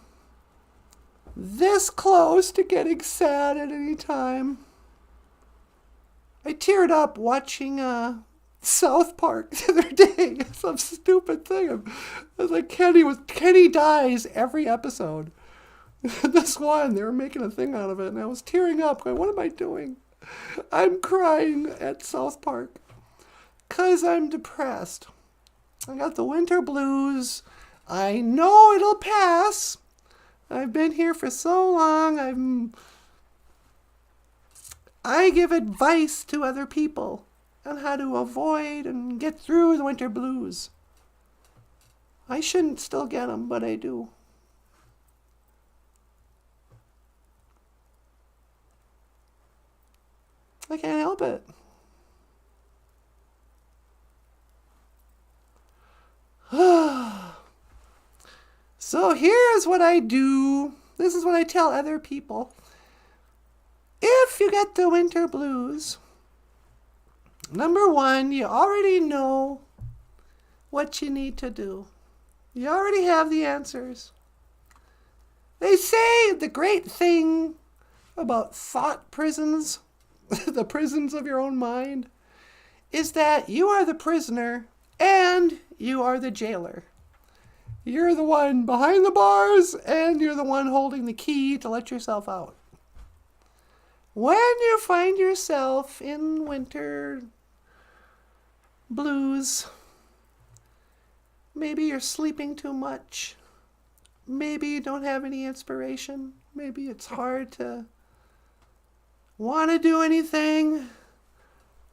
this close to getting sad at any time. I teared up watching South Park the other day. Some stupid thing. I was like, Kenny dies every episode. This one, they were making a thing out of it, and I was tearing up, going, what am I doing? I'm crying at South Park because I'm depressed. I got the winter blues. I know it'll pass. I've been here for so long. I give advice to other people on how to avoid and get through the winter blues. I shouldn't still get them, but I do. I can't help it. So here's what I do. This is what I tell other people. you get the winter blues, number one, you already know what you need to do. You already have the answers. They say the great thing about thought prisons, the prisons of your own mind, is that you are the prisoner and you are the jailer. You're the one behind the bars and you're the one holding the key to let yourself out. When you find yourself in winter blues, maybe you're sleeping too much, maybe you don't have any inspiration, maybe it's hard to want to do anything,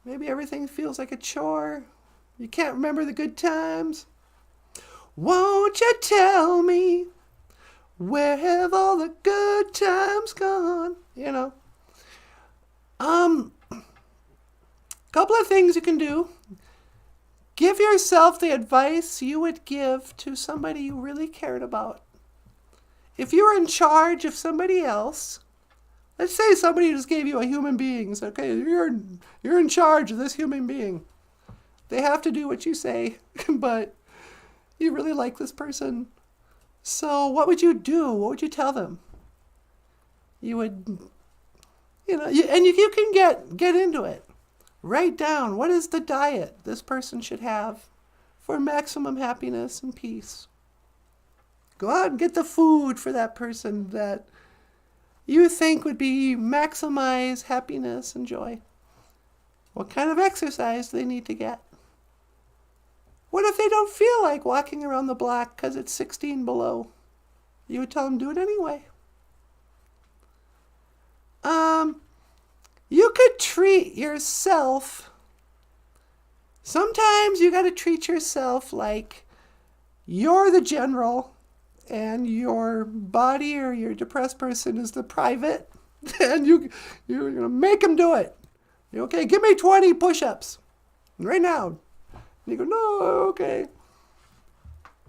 maybe everything feels like a chore, you can't remember the good times. Won't you tell me, where have all the good times gone? You know. Couple of things you can do. Give yourself the advice you would give to somebody you really cared about. If you were in charge of somebody else, let's say somebody just gave you a human being. So, okay, you're in charge of this human being. They have to do what you say, but you really like this person. So what would you do? What would you tell them? You would, you can get into it. Write down, what is the diet this person should have for maximum happiness and peace? Go out and get the food for that person that you think would be maximize happiness and joy. What kind of exercise do they need to get? What if they don't feel like walking around the block because it's 16 below? You would tell them do it anyway. You could treat yourself. Sometimes you got to treat yourself like you're the general and your body or your depressed person is the private. And you're going to make them do it. Okay, give me 20 push-ups right now. And you go, no, okay.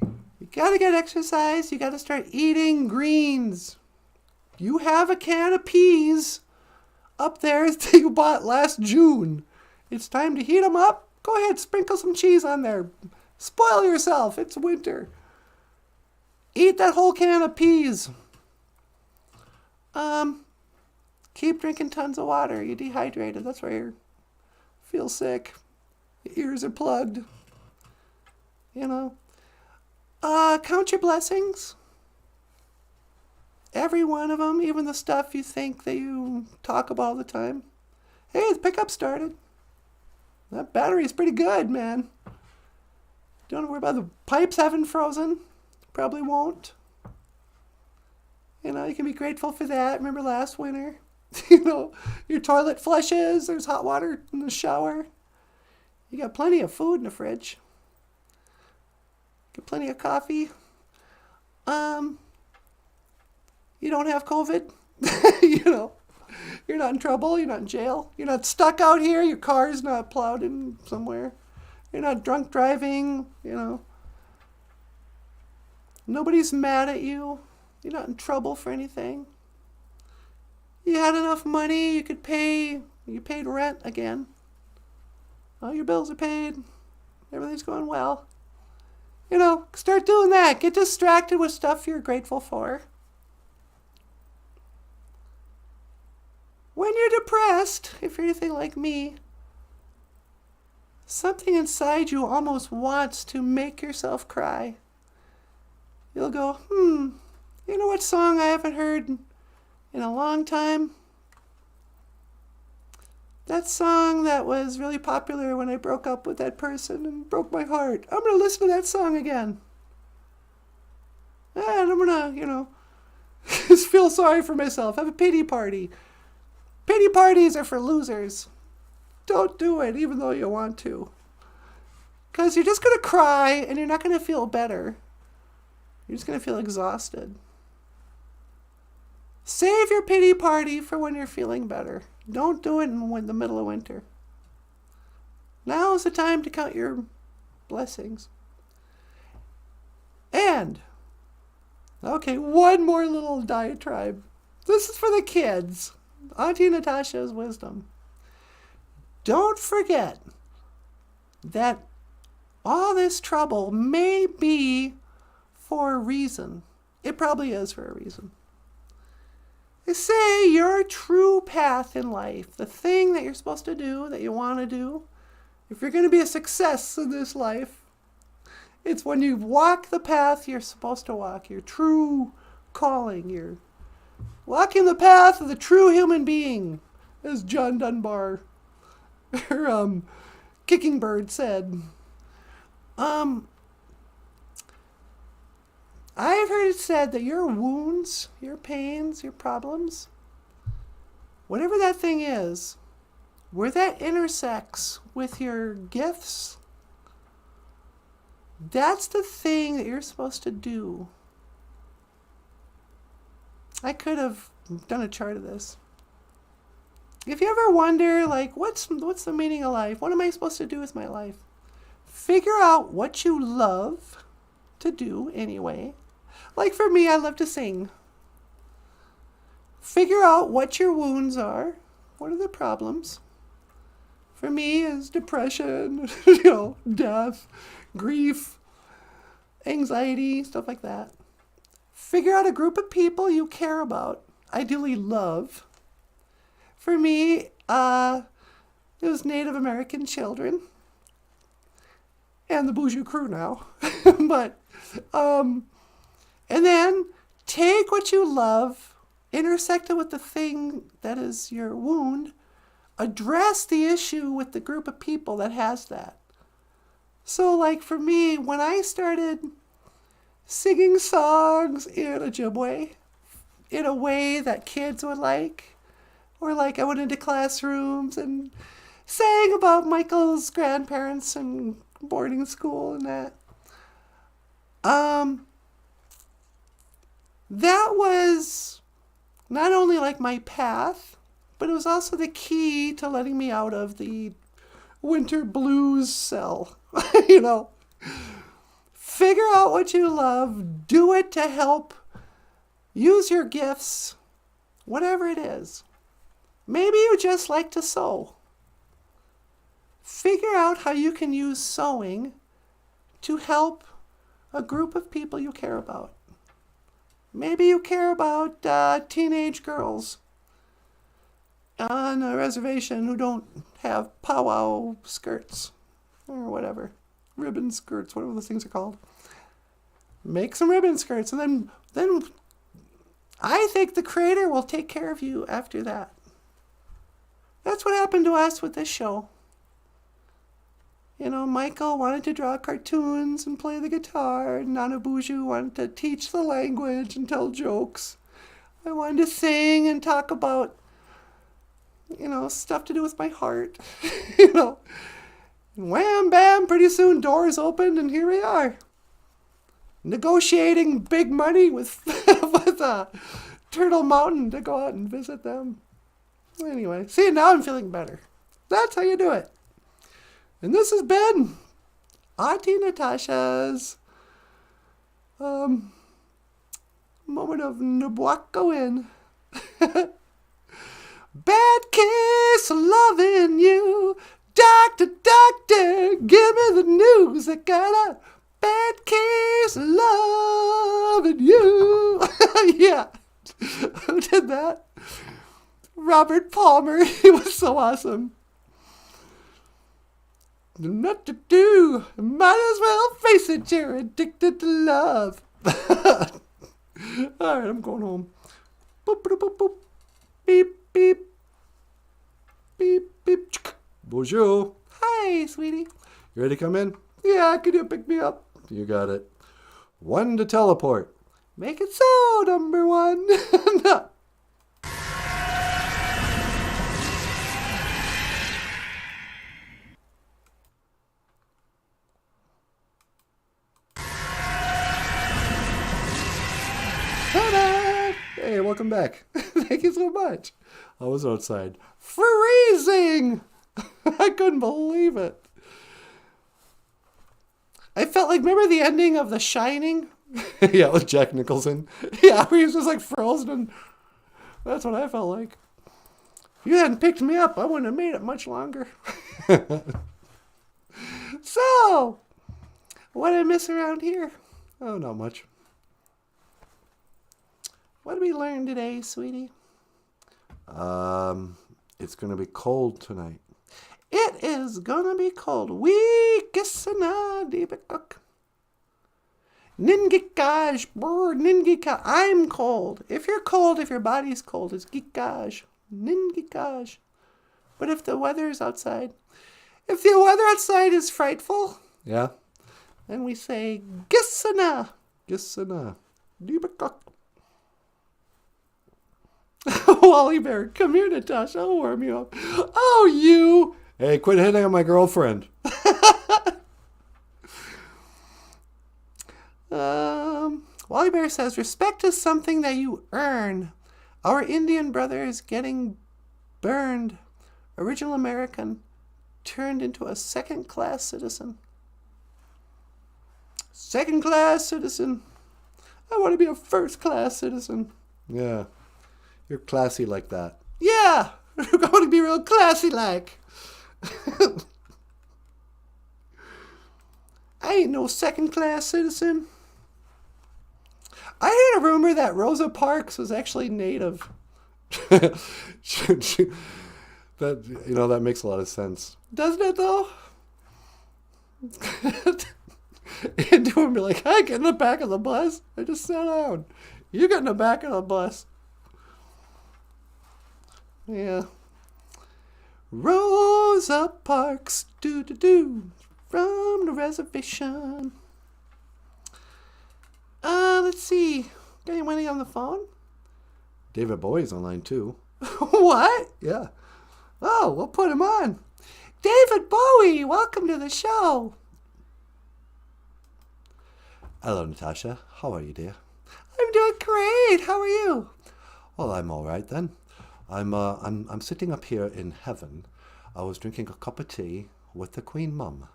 You got to get exercise. You got to start eating greens. You have a can of peas up there that you bought last June. It's time to heat them up. Go ahead, sprinkle some cheese on there. Spoil yourself. It's winter. Eat that whole can of peas. Keep drinking tons of water. You're dehydrated. That's why you feel sick. Your ears are plugged. Count your blessings. Every one of them, even the stuff you think that you talk about all the time. Hey, the pickup started. That battery is pretty good, man. Don't worry about the pipes having frozen. Probably won't. You can be grateful for that. Remember last winter? Your toilet flushes. There's hot water in the shower. You got plenty of food in the fridge. Got plenty of coffee. You don't have COVID. You're not in trouble. You're not in jail. You're not stuck out here. Your car's not plowed in somewhere. You're not drunk driving. Nobody's mad at you. You're not in trouble for anything. You had enough money. You could pay. You paid rent again. All your bills are paid. Everything's going well. Start doing that. Get distracted with stuff you're grateful for. When you're depressed, if you're anything like me, something inside you almost wants to make yourself cry. You'll go, you know what song I haven't heard in a long time? That song that was really popular when I broke up with that person and broke my heart. I'm going to listen to that song again. And I'm going to, just feel sorry for myself. Have a pity party. Pity parties are for losers. Don't do it even though you want to. Because you're just going to cry and you're not going to feel better. You're just going to feel exhausted. Save your pity party for when you're feeling better. Don't do it in the middle of winter. Now is the time to count your blessings. And, okay, one more little diatribe. This is for the kids. Auntie Natasha's wisdom. Don't forget that all this trouble may be for a reason. It probably is for a reason. They say your true path in life, the thing that you're supposed to do, that you want to do, if you're going to be a success in this life, it's when you walk the path you're supposed to walk, your true calling. You're walking the path of the true human being, as John Dunbar, Kicking Bird said. I've heard it said that your wounds, your pains, your problems, whatever that thing is, where that intersects with your gifts, that's the thing that you're supposed to do. I could have done a chart of this. If you ever wonder, like, what's the meaning of life? What am I supposed to do with my life? Figure out what you love to do anyway. Like for me, I love to sing. Figure out what your wounds are. What are the problems? For me, is depression, death, grief, anxiety, stuff like that. Figure out a group of people you care about, ideally love. For me, it was Native American children and the BOOZHOO crew now. But, and then take what you love, intersect it with the thing that is your wound, address the issue with the group of people that has that. So like for me, when I started singing songs in Ojibwe in a way that kids would like, or like I went into classrooms and sang about Michael's grandparents and boarding school and that. That was not only like my path, but it was also the key to letting me out of the winter blues cell. Figure out what you love, do it to help, use your gifts, whatever it is. Maybe you just like to sew. Figure out how you can use sewing to help a group of people you care about. Maybe you care about teenage girls on a reservation who don't have powwow skirts or whatever. Ribbon skirts, whatever those things are called. Make some ribbon skirts, and then I think the creator will take care of you after that. That's what happened to us with this show. Michael wanted to draw cartoons and play the guitar, and NanaBOOZHOO wanted to teach the language and tell jokes. I wanted to sing and talk about, stuff to do with my heart. Wham, bam, pretty soon doors opened, and here we are. Negotiating big money with Turtle Mountain to go out and visit them. Anyway, see, now I'm feeling better. That's how you do it. And this has been Auntie Natasha's moment of Nabwakawen. Bad case of loving you. Doctor, doctor, give me the news. I got a bad case of loving you. Yeah. Who did that? Robert Palmer. He was so awesome. Not to do. Might as well face it. You're addicted to love. All right, I'm going home. Boop, boop, boop, boop. Beep, beep. Beep, beep. Bonjour. Hi, sweetie. You ready to come in? Yeah, could you pick me up? You got it. 1 to teleport. Make it so, number 1. No. Ta-da! Hey, welcome back. Thank you so much. I was outside. Freezing! I couldn't believe it. I felt like, remember the ending of The Shining? Yeah, with Jack Nicholson. Yeah, where he was just like frozen. And that's what I felt like. If you hadn't picked me up, I wouldn't have made it much longer. So, what did I miss around here? Oh, not much. What did we learn today, sweetie? It's going to be cold tonight. It is gonna be cold. We kissana dibikuk. Ningikaj, brr, ningika. I'm cold. If you're cold, if your body's cold, it's gikaj. Ningikaj. But if the weather is outside, if the weather outside is frightful, Yeah? then we say kissana. Gisana. Dibikuk. Wally Bear, come here, Natasha. I'll warm you up. Oh, you. Hey, quit hitting on my girlfriend. Wally Bear says, respect is something that you earn. Our Indian brother is getting burned. Original American turned into a second-class citizen. Second-class citizen. I want to be a first-class citizen. Yeah. You're classy like that. Yeah, I want to be real classy-like. I ain't no second-class citizen. I heard a rumor that Rosa Parks was actually native. That makes a lot of sense. Doesn't it, though? And do be like, I get in the back of the bus. I just sat down. You get in the back of the bus. Yeah. Rosa Parks, do-do-do, from the reservation. Let's see. Got anybody on the phone? David Bowie's online too. What? Yeah. Oh, we'll put him on. David Bowie, welcome to the show. Hello, Natasha. How are you, dear? I'm doing great. How are you? Well, I'm all right then. I'm sitting up here in heaven. I was drinking a cup of tea with the Queen Mum.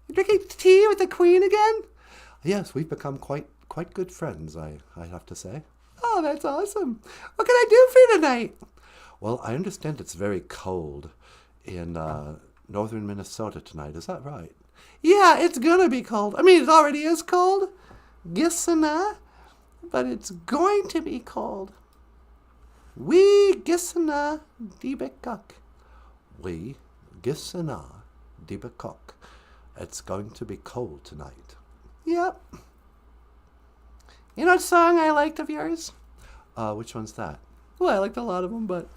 You're drinking tea with the Queen again? Yes, we've become quite good friends, I have to say. Oh, that's awesome. What can I do for you tonight? Well, I understand it's very cold in northern Minnesota tonight. Is that right? Yeah, it's gonna be cold. I mean, it already is cold. Gisana. But it's going to be cold. We gisana dibekuk. We gisana dibekuk. It's going to be cold tonight. Yep. You know what song I liked of yours? Which one's that? Well, I liked a lot of them, but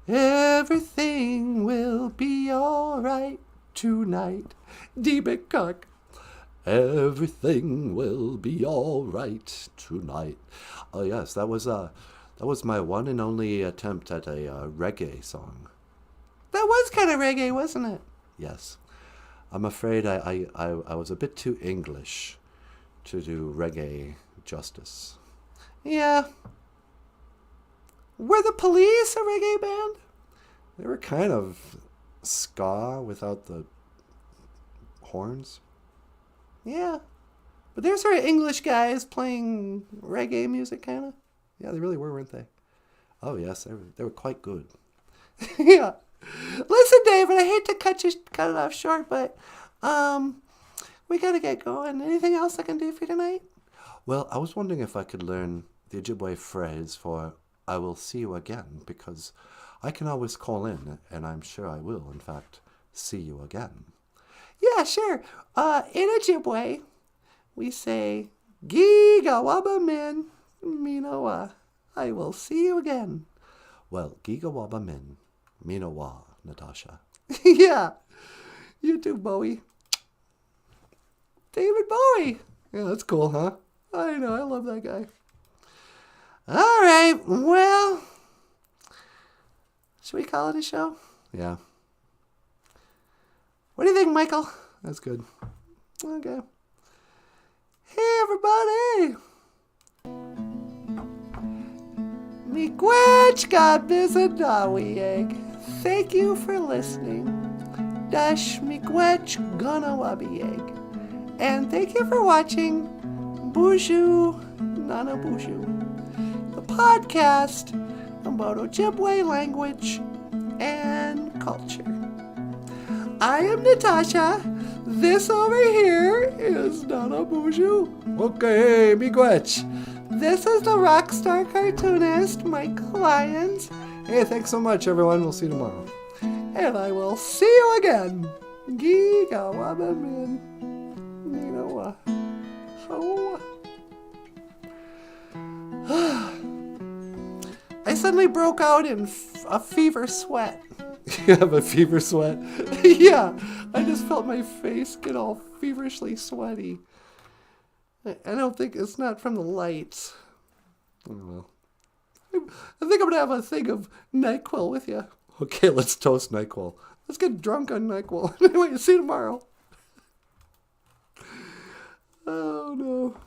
everything will be all right tonight. Dibekuk. Everything will be all right tonight. Oh yes, that was my one and only attempt at a reggae song. That was kind of reggae, wasn't it? Yes, I'm afraid I was a bit too English to do reggae justice. Yeah. Were the Police a reggae band? They were kind of ska without the horns. Yeah. But they're sort of English guys playing reggae music, kind of. Yeah, they really were, weren't they? Oh yes, they were quite good. Yeah. Listen, David, I hate to cut it off short, but we gotta get going. Anything else I can do for you tonight? Well, I was wondering if I could learn the Ojibwe phrase for "I will see you again," because I can always call in, and I'm sure I will, in fact, see you again. Yeah, sure. In Ojibwe, we say, Giga waba min, minawa. I will see you again. Well, Giga Waba Min, Minawa, Natasha. Yeah. You too, Bowie. David Bowie. Yeah, that's cool, huh? I know, I love that guy. All right, well, should we call it a show? Yeah, What do you think, Michael? that's good. Okay. Hey, everybody. Miigwech bizadawi egg. Thank you for listening. Dash miigwech ganawabi egg. And thank you for watching BOOZHOO NANABOOZHOO, the podcast about Ojibwe language and culture. I am Natasha. This over here is NANABOOZHOO. Okay, miigwech. This is the rock star cartoonist, Mike Lyons. Hey, thanks so much, everyone. We'll see you tomorrow. And I will see you again. Giga Wabamin. Nina Ho. I suddenly broke out in a fever sweat. You have a fever sweat? Yeah, I just felt my face get all feverishly sweaty. I don't think it's not from the lights. Oh, well. I think I'm going to have a thing of NyQuil with you. Okay, let's toast NyQuil. Let's get drunk on NyQuil. Anyway, see you tomorrow. Oh, no.